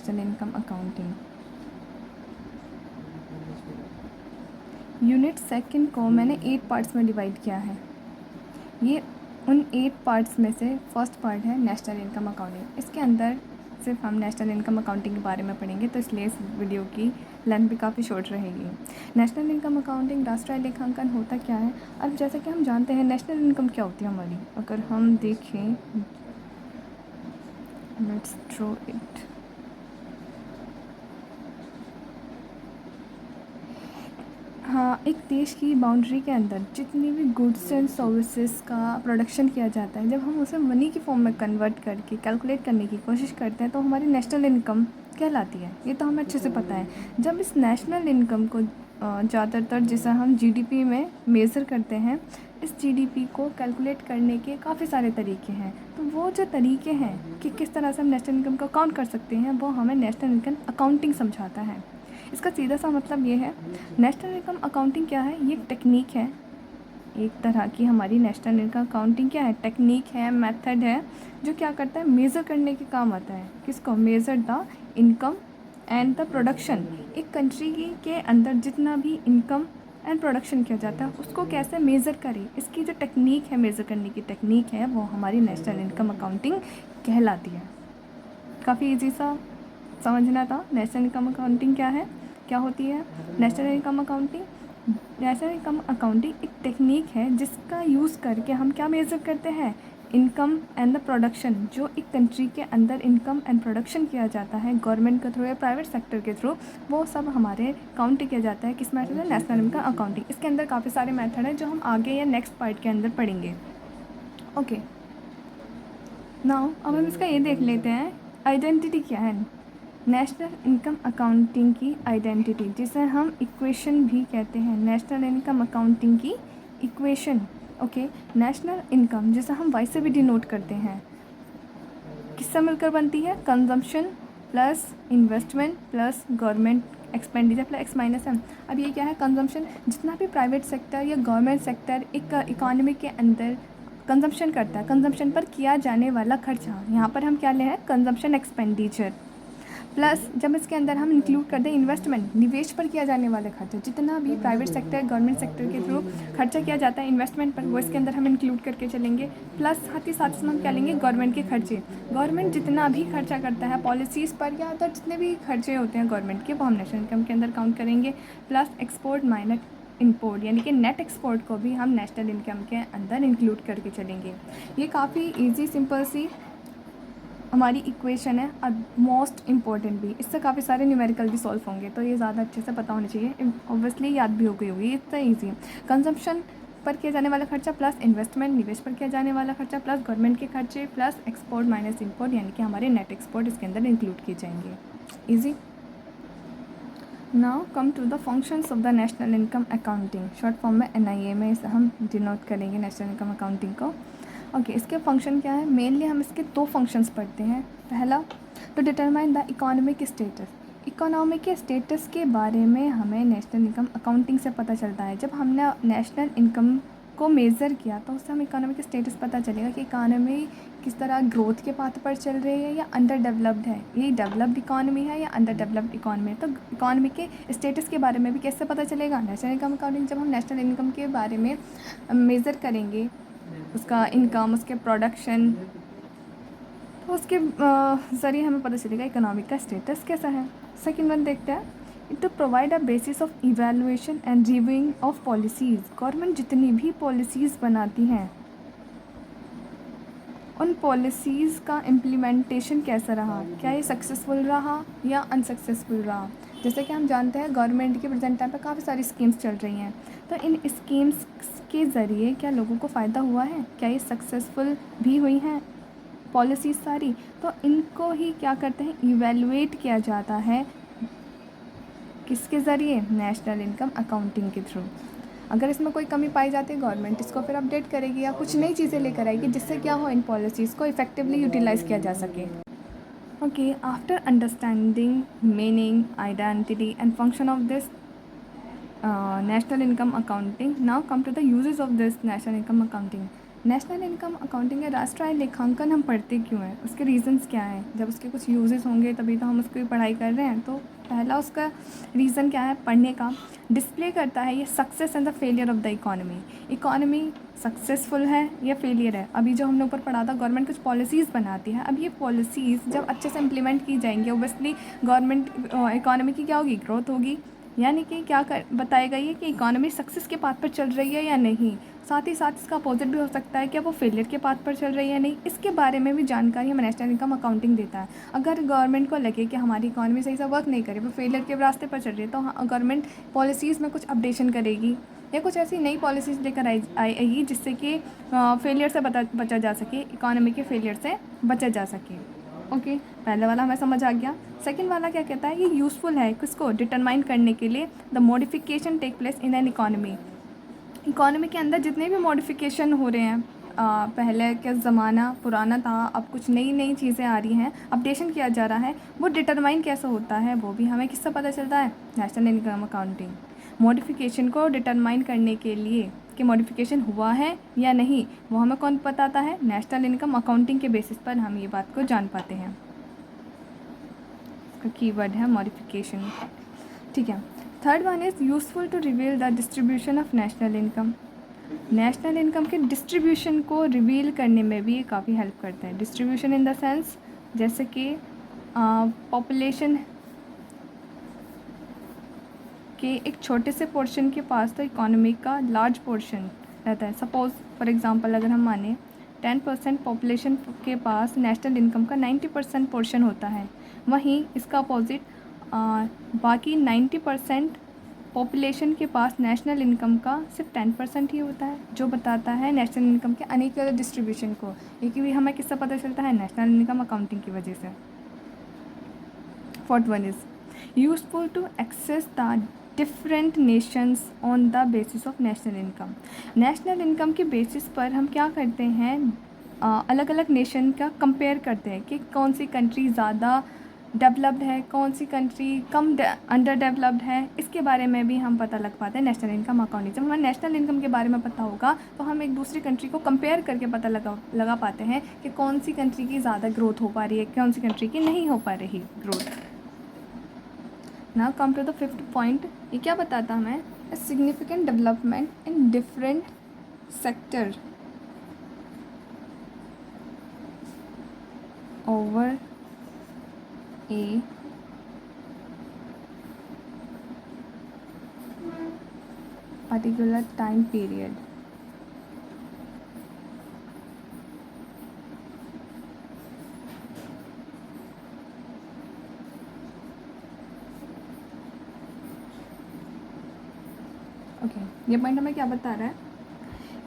National income accounting. Unit second को मैंने 8 parts में डिवाइड किया है। ये उन 8 पार्ट्स में से फर्स्ट पार्ट है नेशनल इनकम अकाउंटिंग। इसके अंदर सिर्फ हम नेशनल इनकम अकाउंटिंग के बारे में पढ़ेंगे, तो इसलिए इस वीडियो की लेंथ भी काफ़ी शॉर्ट रहेगी। नेशनल इनकम अकाउंटिंग राष्ट्रीय लेखांकन होता क्या है? अब जैसा कि हम जानते हैं नेशनल इनकम क्या होती है हमारी, अगर हम देखें, लेट्स ड्रॉ इट। हाँ, एक देश की बाउंड्री के अंदर जितनी भी गुड्स एंड सर्विसेज का प्रोडक्शन किया जाता है, जब हम उसे मनी की फॉर्म में कन्वर्ट करके कैलकुलेट करने की कोशिश करते हैं तो हमारी नेशनल इनकम कहलाती है। ये तो हमें अच्छे से पता है। जब इस नेशनल इनकम को ज़्यादातर जिसे हम जीडीपी में मेज़र करते हैं, इस जीडीपी को कैलकुलेट करने के काफ़ी सारे तरीके हैं। तो वो जो तरीके हैं कि किस तरह से हम नेशनल इनकम को काउंट कर सकते हैं, वो हमें नेशनल इनकम अकाउंटिंग समझाता है। इसका सीधा सा मतलब ये है, नेशनल इनकम अकाउंटिंग क्या है? ये एक टेक्निक है, एक तरह की हमारी नेशनल इनकम अकाउंटिंग क्या है? टेक्निक है, मेथड है, जो क्या करता है? मेज़र करने के काम आता है। किसको? Measure the income and the production. एक कंट्री के अंदर जितना भी इनकम एंड प्रोडक्शन किया जाता है उसको कैसे मेज़र करें, इसकी जो टेक्निक है, मेज़र करने की टेक्निक है, वो हमारी नेशनल इनकम अकाउंटिंग कहलाती है। काफ़ी ईजी सा समझना था। नेशनल इनकम अकाउंटिंग क्या है, क्या होती है? नेशनल इनकम अकाउंटिंग एक टेक्निक है जिसका यूज़ करके हम क्या मेज़र करते हैं? Income and the production. जो एक कंट्री के अंदर इनकम एंड प्रोडक्शन किया जाता है गवर्नमेंट के थ्रू या प्राइवेट सेक्टर के थ्रू, वो सब हमारे काउंट किया जाता है। किस मेथड है? National income accounting. इसके अंदर काफ़ी सारे मेथड हैं जो हम आगे या नेक्स्ट पार्ट के अंदर पढ़ेंगे। ओके, नाउ अब हम इसका ये देख लेते हैं, आइडेंटिटी क्या है नेशनल इनकम अकाउंटिंग की। आइडेंटिटी जिसे हम इक्वेशन भी कहते हैं, नेशनल इनकम अकाउंटिंग की इक्वेशन। ओके, नेशनल इनकम जिसे हम वाई से भी डिनोट करते हैं, किससे मिलकर बनती है? Consumption plus investment plus government expenditure plus x minus M. अब ये क्या है? कंजम्पशन। जितना भी प्राइवेट सेक्टर या गवर्नमेंट सेक्टर एक इकोनॉमी के अंदर कंजम्पशन करता है, कंजम्पशन पर किया जाने वाला खर्चा, यहाँ पर हम क्या ले हैं? Consumption expenditure. प्लस जब इसके अंदर हम इंक्लूड कर दें इन्वेस्टमेंट, निवेश पर किया जाने वाले खर्चे, जितना भी प्राइवेट सेक्टर गवर्नमेंट सेक्टर के थ्रू खर्चा किया जाता है इन्वेस्टमेंट पर, वो इसके अंदर हम इंक्लूड करके चलेंगे। प्लस साथ ही साथ इसमें हम क्या लेंगे? गवर्नमेंट के खर्चे। गवर्नमेंट जितना भी खर्चा करता है पॉलिसीज़ पर या अदर जितने भी खर्चे होते हैं गवर्नमेंट के, वो हम नेशनल इनकम के अंदर काउंट करेंगे। प्लस एक्सपोर्ट माइनस इम्पोर्ट, यानी कि नेट एक्सपोर्ट को भी हम नेशनल इनकम के अंदर इंक्लूड करके चलेंगे। ये काफ़ी ईजी सिंपल सी हमारी इक्वेशन है और मोस्ट इम्पॉर्टेंट भी। इससे काफ़ी सारे न्यूमेरिकल भी सॉल्व होंगे, तो ये ज़्यादा अच्छे से पता होना चाहिए। ऑब्वियसली याद भी हो गई होगी, इतना ईजी है। कंजम्पशन पर किया जाने वाला खर्चा प्लस इन्वेस्टमेंट, निवेश पर किया जाने वाला खर्चा प्लस गवर्नमेंट के खर्चे प्लस एक्सपोर्ट माइनस इम्पोर्ट, यानी कि हमारे नेट एक्सपोर्ट इसके अंदर इंक्लूड किए जाएंगे। Easy. Now come to the functions of the national income accounting. Short form में NIA में इसे हम डिनोट करेंगे नेशनल इनकम अकाउंटिंग को। ओके, इसके फंक्शन क्या है? मेनली हम इसके 2 फंक्शंस पढ़ते हैं। पहला, to determine the economic status. Economic status के बारे में हमें नेशनल इनकम अकाउंटिंग से पता चलता है। जब हमने नेशनल इनकम को मेज़र किया तो उससे हमें इकोनॉमिक स्टेटस पता चलेगा कि इकोनॉमी किस तरह ग्रोथ के पाथ पर चल रही है या अंडर डेवलप्ड है, ये डेवलप्ड इकोनॉमी है या अंडर डेवलप्ड इकोनॉमी है। तो इकोनॉमी के स्टेटस के बारे में भी कैसे पता चलेगा? National income accounting. जब हम नेशनल इनकम के बारे में मेज़र करेंगे, उसका इनकम, उसके प्रोडक्शन, तो उसके ज़रिए हमें पता चलेगा इकोनॉमिक का स्टेटस कैसा है। सेकेंड वन देखते हैं, to provide a basis of evaluation and reviewing of policies. Government जितनी भी पॉलिसीज़ बनाती हैं, उन पॉलिसीज़ का इम्प्लीमेंटेशन कैसा रहा, क्या ये सक्सेसफुल रहा या अनसक्सेसफुल रहा। जैसे कि हम जानते हैं गवर्नमेंट की प्रेजेंट टाइम पर काफ़ी सारी स्कीम्स चल रही हैं, तो इन स्कीम्स के ज़रिए क्या लोगों को फ़ायदा हुआ है, क्या ये सक्सेसफुल भी हुई हैं पॉलिसीज़ सारी। तो इनको ही क्या करते हैं? इवैल्यूएट किया जाता है। किसके ज़रिए? नेशनल इनकम अकाउंटिंग के थ्रू। अगर इसमें कोई कमी पाई जाती है गवर्नमेंट इसको फिर अपडेट करेगी या कुछ नई चीज़ें लेकर आएगी जिससे क्या हो, इन पॉलिसीज़ को इफेक्टिवली यूटिलाइज़ किया जा सके। Okay, after understanding meaning, identity and function of this national income accounting, now come to the uses of this national income accounting. National income accounting या राष्ट्रीय लेखांकन हम पढ़ते क्यों हैं, उसके रीजंस क्या हैं? जब उसके कुछ यूजेस होंगे तभी तो हम उसकी पढ़ाई कर रहे हैं। तो पहला उसका रीज़न क्या है पढ़ने का? डिस्प्ले करता है ये success and the failure of the economy. Economy successful है या फेलियर है। अभी जो हमने ऊपर पढ़ा था, गवर्नमेंट कुछ पॉलिसीज़ बनाती है। अब ये पॉलिसीज़ जब अच्छे से इम्प्लीमेंट की जाएंगी, ओबियसली गवर्नमेंट इकोनॉमी की क्या होगी, ग्रोथ होगी। यानी कि क्या बताएगा ये कि इकोनॉमी सक्सेस के पाथ पर चल रही है या नहीं। साथ ही साथ इसका अपोजिट भी हो सकता है कि वो फेलियर के पाथ पर चल रही है या नहीं। इसके बारे में भी जानकारी हमें नेशनल इनकम अकाउंटिंग देता है। अगर गवर्नमेंट को लगे कि हमारी इकोनॉमी सही से वर्क नहीं करे, वो फेलियर के रास्ते पर चल रही है, तो गवर्नमेंट पॉलिसीज़ में कुछ अपडेशन करेगी या कुछ ऐसी नई पॉलिसीज़ लेकर आएगी जिससे कि फेलियर से बचा जा सके, इकोनॉमी के फेलियर से बचा जा सके। ओके, पहले वाला हमें समझ आ गया। सेकंड वाला क्या कहता है, ये यूज़फुल है किसको डिटरमाइन करने के लिए, the modification take place in an economy. Economy के अंदर जितने भी मॉडिफिकेशन हो रहे हैं, पहले का ज़माना पुराना था, अब कुछ नई नई चीज़ें आ रही हैं, अपडेशन किया जा रहा है, वो डिटरमाइन कैसे होता है वो भी हमें किससे पता चलता है, नेशनल इनकम अकाउंटिंग। मॉडिफिकेशन को डिटरमाइन करने के लिए कि मॉडिफिकेशन हुआ है या नहीं, वो हमें कौन बताता है, नेशनल इनकम अकाउंटिंग के बेसिस पर हम ये बात को जान पाते हैं। इसका कीवर्ड है मॉडिफिकेशन। ठीक है। Third one is useful to reveal the distribution of national income. National income के डिस्ट्रीब्यूशन को रिवील करने में भी ये काफ़ी हेल्प करता है। डिस्ट्रीब्यूशन इन द सेंस जैसे कि पॉपुलेशन के एक छोटे से पोर्शन के पास तो इकोनॉमी का लार्ज पोर्शन रहता है। सपोज़ फॉर एग्जांपल अगर हम माने 10% पॉपुलेशन के पास नेशनल इनकम का 90% पोर्शन होता है, वहीं इसका अपोजिट बाकी 90% पॉपुलेशन के पास नेशनल इनकम का सिर्फ 10% ही होता है, जो बताता है नेशनल इनकम के अनइक्वल डिस्ट्रीब्यूशन को। ये कि भी हमें किससे पता चलता है, नेशनल इनकम अकाउंटिंग की वजह से। Fourth one is useful to access the different nations on the basis of national income. National income के बेसिस पर हम क्या करते हैं, अलग अलग नेशन का कंपेयर करते हैं कि कौन सी कंट्री ज़्यादा डेवलप्ड है, कौन सी कंट्री कम अंडर डेवलप्ड है। इसके बारे में भी हम पता लग पाते हैं नेशनल इनकम अकाउंटिंग। जब हमें नेशनल इनकम के बारे में पता होगा तो हम एक दूसरी कंट्री को कंपेयर करके पता लगा पाते हैं कि कौन सी कंट्री की ज़्यादा ग्रोथ हो पा रही है, कौन सी कंट्री की नहीं हो पा रही growth. Now come to the fifth point. ये क्या बताता हमें, a significant development in different sector over a particular time period। Okay, ये पॉइंट हमें क्या बता रहा है,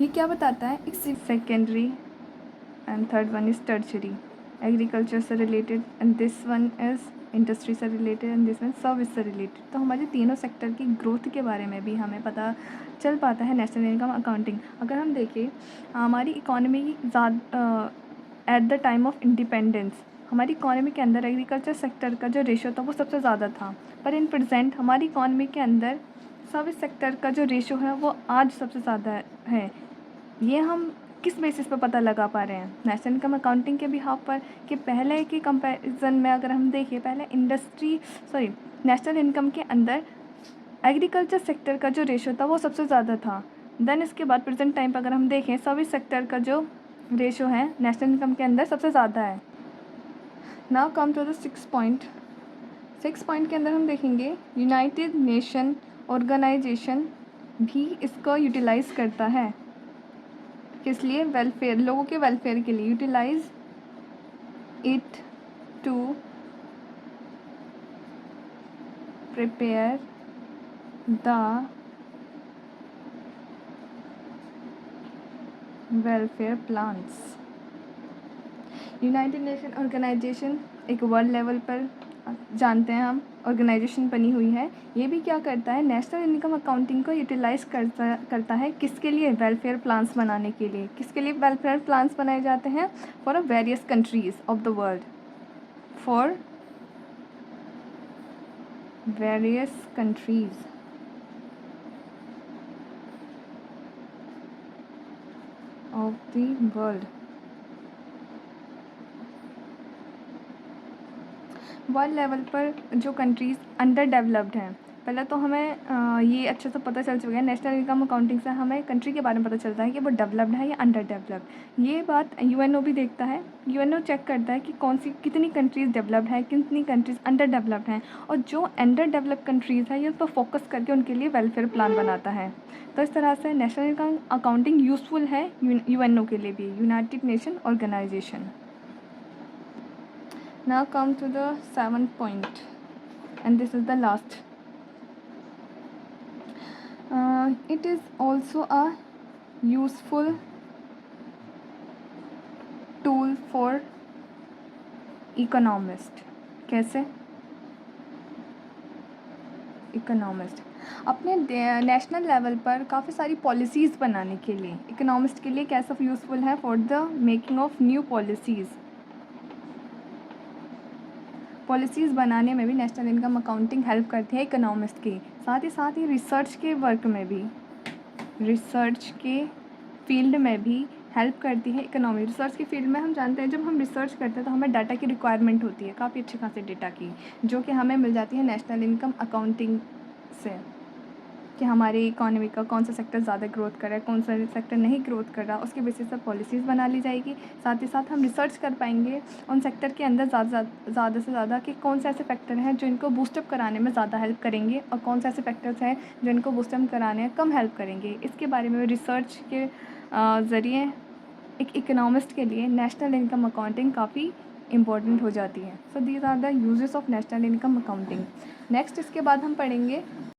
ये क्या बताता है, एक secondary and third one is tertiary. Agriculture से related and this one is industry से related and this one service से रिलेटेड। तो हमारे तीनों सेक्टर की ग्रोथ के बारे में भी हमें पता चल पाता है नेशनल इनकम अकाउंटिंग। अगर हम देखें हमारी इकोनॉमी की at the time of independence, हमारी इकोनॉमी के अंदर एग्रीकल्चर सेक्टर का जो रेशो था वो सबसे ज़्यादा था, पर इन प्रेजेंट हमारी इकोनॉमी के अंदर सर्विस सेक्टर का जो रेशो है वो आज सबसे ज़्यादा है। ये हम किस बेसिस पर पता लगा पा रहे हैं, नेशनल इनकम अकाउंटिंग के बिहाफ पर, कि पहले के कंपैरिजन में अगर हम देखें, पहले नेशनल इनकम के अंदर एग्रीकल्चर सेक्टर का जो रेशो था वो सबसे ज़्यादा था। देन इसके बाद प्रेजेंट टाइम पर अगर हम देखें सर्विस सेक्टर का जो रेशो है नेशनल इनकम के अंदर सबसे ज़्यादा है। Now come to the six point के अंदर हम देखेंगे यूनाइटेड नेशन ऑर्गेनाइजेशन भी इसको यूटिलाइज़ करता है, किस लिए, वेलफेयर, लोगों के वेलफेयर के लिए। Utilize it to prepare the welfare plans. United Nation organization एक वर्ल्ड लेवल पर जानते हैं हम ऑर्गेनाइजेशन बनी हुई है। ये भी क्या करता है, नेशनल इनकम अकाउंटिंग को यूटिलाइज़ करता है किसके लिए, वेलफेयर प्लान्स बनाने के लिए। किसके लिए वेलफेयर प्लान्स बनाए जाते हैं, for a various countries of the world, for various countries of the world. World level पर जो कंट्रीज़ अंडर डेवलप्ड हैं, पहले तो हमें ये अच्छे से पता चल चुका है, नेशनल इनकम अकाउंटिंग से हमें कंट्री के बारे में पता चलता है कि वो डेवलप्ड है या अंडर डेवलप्ड। ये बात यूएनओ भी देखता है। यूएनओ चेक करता है कि कितनी कंट्रीज़ डेवलप्ड है, कितनी कंट्रीज़ अंडर डेवलप्ड हैं, और जो अंडर डेवलप्ड कंट्रीज़ हैं ये उस पर फोकस करके उनके लिए वेलफेयर प्लान बनाता है। तो इस तरह से नेशनल इनकम अकाउंटिंग यूज़फुल है यूएनओ के लिए भी, United Nation organization. Now come to the 7th point, and this is the last. It is also a useful tool for economist. कैसे? इकोनॉमिस्ट अपने नेशनल लेवल पर काफ़ी सारी पॉलिसीज़ बनाने के लिए इकोनॉमिस्ट के लिए कैसा यूज़फुल है? For the making of new policies बनाने में भी नेशनल इनकम अकाउंटिंग हेल्प करती है इकोनॉमिस्ट की। साथ ही रिसर्च के वर्क में भी, रिसर्च के फील्ड में भी हेल्प करती है इकोनॉमी। रिसर्च के फील्ड में हम जानते हैं जब हम रिसर्च करते हैं तो हमें डाटा की रिक्वायरमेंट होती है, काफ़ी अच्छे खासे डेटा की, जो कि हमें मिल जाती है नेशनल इनकम अकाउंटिंग से, कि हमारी इकोनॉमी का कौन सा सेक्टर ज़्यादा ग्रोथ कर रहा है, कौन सा सेक्टर नहीं ग्रोथ कर रहा, उसके बेसिस पर पॉलिसीज़ बना ली जाएगी। साथ ही साथ हम रिसर्च कर पाएंगे उन सेक्टर के अंदर ज़्यादा से ज़्यादा कि कौन से ऐसे फैक्टर हैं जो इनको बूस्टअप कराने में ज़्यादा हेल्प करेंगे और कौन से ऐसे फैक्टर्स हैं जो इनको बूस्टअप कराने में कम हेल्प करेंगे। इसके बारे में रिसर्च के ज़रिए एक इकोनॉमिस्ट के लिए नेशनल इनकम अकाउंटिंग काफ़ी इंपॉर्टेंट हो जाती है। So these are the uses of national income accounting. Next इसके बाद हम पढ़ेंगे